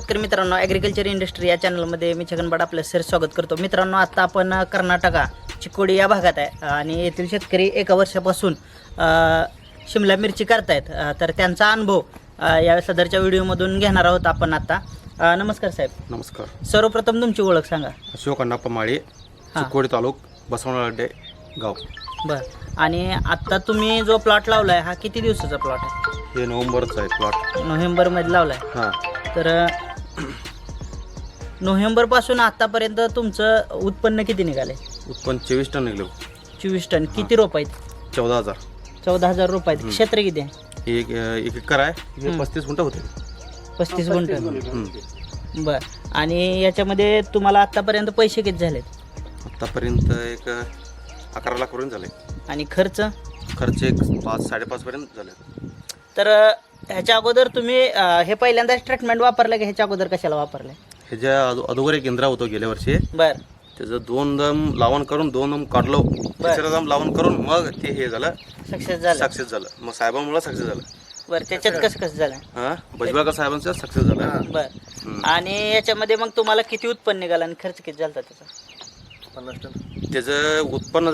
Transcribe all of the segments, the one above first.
शेतकरी मित्रांनो, agriculture industry या चॅनलमध्ये मी छगन बड आपलं स्वागत करतो. मित्रांनो, आता आपण कर्नाटका चिकोडी या भागात आहे आणि येथील शेतकरी एका वर्षापासून शिमला मिरची करतायत. तर त्यांचा अनुभव या सदरच्या व्हिडिओमधून घेणार आहोत आपण आता. नमस्कार साहेब. नमस्कार. सर्वप्रथम तुमची ओळख सांगा. अशोक अण्णाप्पा माळी, चिकोडी तालुक, बसवनाळडे गाव. बरं. आणि आत्ता तुम्ही जो प्लॉट लावला आहे हा किती दिवसाचा प्लॉट आहे? हे नोव्हेंबरचा आहे प्लॉट. नोव्हेंबरमध्ये लावला आहे. हां. तर नोव्हेंबरपासून आतापर्यंत तुमचं उत्पन्न किती निघाले? उत्पन्न 24 टन निघलो. 24 टन. किती रोप आहेत? 14,000. 14,000 रोप आहेत. क्षेत्र किती आहे? एक एकर आहे. हे 35 गुंठ होते. 35 गुंठ. बर. आणि याच्यामध्ये तुम्हाला आतापर्यंत पैसे किती झालेत? आतापर्यंत एक 11 लाख पर्यंत झाले. आणि खर्च? खर्च एक 5-5.5 पर्यंत झाले. तर ह्याच्या अगोदर तुम्ही हे पहिल्यांदाच ट्रीटमेंट वापरलं की ह्याच्या अगोदर कशाला वापरलं? ह्याच्या अगोदर एक केंद्र होतो गेल्या वर्षी. बर. त्याचं 2 दम लावण करून 2 दम काढलो. तिसरा दम लावण करून मग ते हे झालं, सक्सेस झालं. मग साहेबांमुळे सक्सेस झालं. बरं. त्याच्यात कसं झालं? हां, भजबाकर साहेबांचं सक्सेस झालं. बरं. आणि याच्यामध्ये मग तुम्हाला किती उत्पन्न निघालं आणि खर्च किती झाला त्याचा? 50 टन. त्याचं उत्पन्न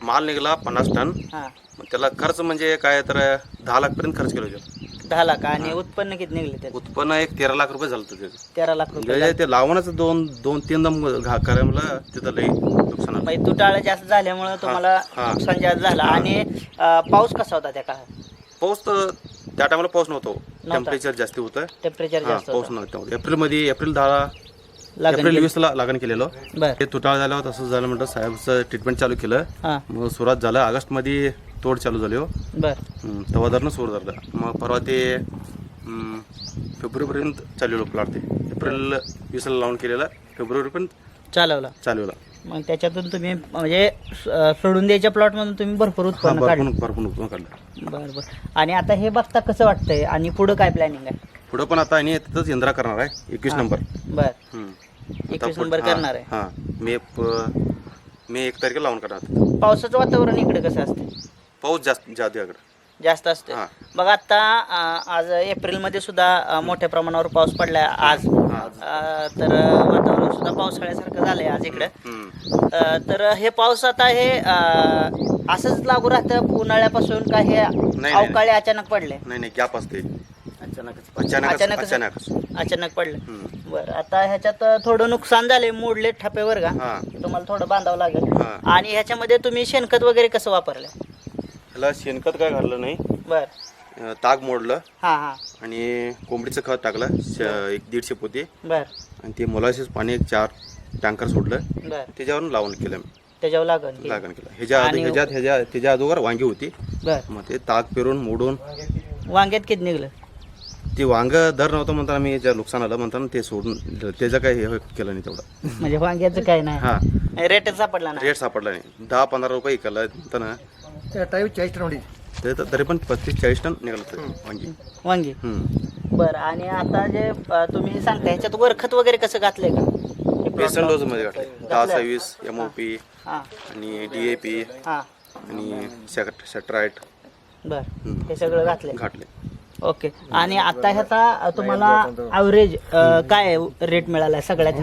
माल निघाला 50 टन. हां. मग त्याला खर्च म्हणजे काय तर 10 लाख पर्यंत खर्च केला होता. 10 लाख. आणि उत्पन्न किती निघले त्याचं? उत्पन्न एक 13 लाख रुपये झालं त्याचं. 13 लाख रुपये. म्हणजे ते लावणच 2-3 दम करायला मला तिथं लई नुकसान आलं. म्हणजे तुटाळं जास्त झाल्यामुळं तुम्हाला नुकसान जास्त झालं. आणि पाऊस कसा होता त्या काळात? पाऊस तर त्या टायमाला पाऊस नव्हतो. टेम्परेचर जास्त होतं. टेम्परेचर जास्त पाऊस नव्हतं. एप्रिल 20ला लागण केलेलं. ते तुटाळ झाल्यावर तसं झालं म्हणतं साहेबचं ट्रीटमेंट चालू केलं. मग सुरुवात झालं ऑगस्टमध्ये तोड चालू झाली. हो. बरं. तवादारनं सुरू झालं. मग परवा ते फेब्रुवारीपर्यंत चालवलं प्लॉट. ते एप्रिल 20ला लावून केलेलं, फेब्रुवारीपर्यंत चालवला. मग त्याच्यातून तुम्ही म्हणजे सोडून द्यायच्या प्लॉटमधून तुम्ही भरपूर उत्पन्न काढलं. भरपूर उत्पन्न काढलं. बरं बरं. आणि आता हे बघता कसं वाटतंय आणि पुढं काय प्लॅनिंग आहे? पुढं पण आता आणि तिथंच यंत्रा करणार आहे. 21 नंबर. बरं. 21 नंबर करणार आहे. हां. मे 1 तारखेला लावून करणार. पावसाचं वातावरण इकडे कसं असतं? पाऊस जास्त असते. बघ आता आज एप्रिलमध्ये सुद्धा मोठ्या प्रमाणावर पाऊस पडलाय आज. तर वातावरण सुद्धा पावसाळ्यासारखं झालंय आज इकडं. तर हे पाऊस आता हे असंच लागू राहतं उन्हाळ्यापासून का हे अवकाळी अचानक पडले? नाही, गॅप असते. अचानक पडले. बरं. आता ह्याच्यात थोडं नुकसान झाले, मोडले ठप्यावर का तुम्हाला थोडं बांधावं लागेल. आणि ह्याच्यामध्ये तुम्ही शेणखत वगैरे कसं वापरलं? ह्याला शेणखत काय घातलं नाही. बरं. ताग मोडलं. हां. आणि कोंबडीचं खत टाकलं 150 पोते. बरं. आणि ते मोलासीस पाणी 4 टँकर सोडलं. बरं. त्याच्यावरून लावून केलं मी. त्याच्यावर लागण केलं. त्याच्या अगोदर वांगी होती. बरं. मग ते ताग पेरून मोडून. वांग्यात किती निघलं? ते वांग दर नव्हतं म्हणताना मी ज्या नुकसान आलं म्हणताना ते सोडून त्याचं काय हे केलं नाही तेवढं. म्हणजे वांग्याचं काय नाही. हां. रेट सापडला ना? रेट सापडला नाही. 10-15 रुपये केलं म्हणताना तरी पण 35-40 टन निघालं वांगी. बरं. आणि आता जे तुम्ही सांगता ह्याच्यात वरखत वगैरे कसं घातलंय का? बेसन डोस मध्ये घातले. 10-26 MOP आणि DAP आणि सेट्राइट. बरं. हे सगळं घातले. ओके. आणि आता ह्याचा तुम्हाला ॲव्हरेज काय रेट मिळाला सगळ्यात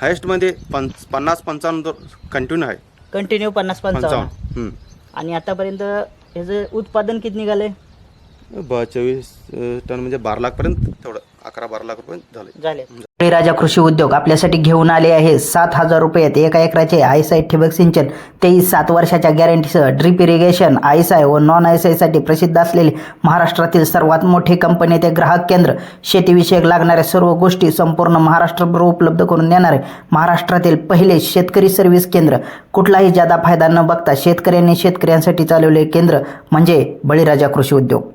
हायस्ट मध्ये 50-55 कंटिन्यू आहे. कंटिन्यू 50-55. आणि आतापर्यंत ह्याचं उत्पादन किती निघाले? 24 टन म्हणजे 12 लाख पर्यंत. तेवढं 11-12 लाख रुपये झाले. बळीराजा कृषी उद्योग आपल्यासाठी घेऊन आले आहे 7,000 रुपयात 1 एकराचे आयसाय ठिबक सिंचन, 7 वर्षाच्या गॅरंटीसह ड्रिप इरिगेशन, आयसाय व नॉन आयसायसाठी प्रसिद्ध असलेले महाराष्ट्रातील सर्वात मोठी कंपनी ते ग्राहक केंद्र, शेतीविषयक लागणाऱ्या सर्व गोष्टी संपूर्ण महाराष्ट्रभर उपलब्ध करून देणारे महाराष्ट्रातील पहिले शेतकरी सर्व्हिस केंद्र. कुठलाही जादा फायदा न बघता शेतकऱ्यांसाठी चालवलेले केंद्र म्हणजे बळीराजा कृषी उद्योग.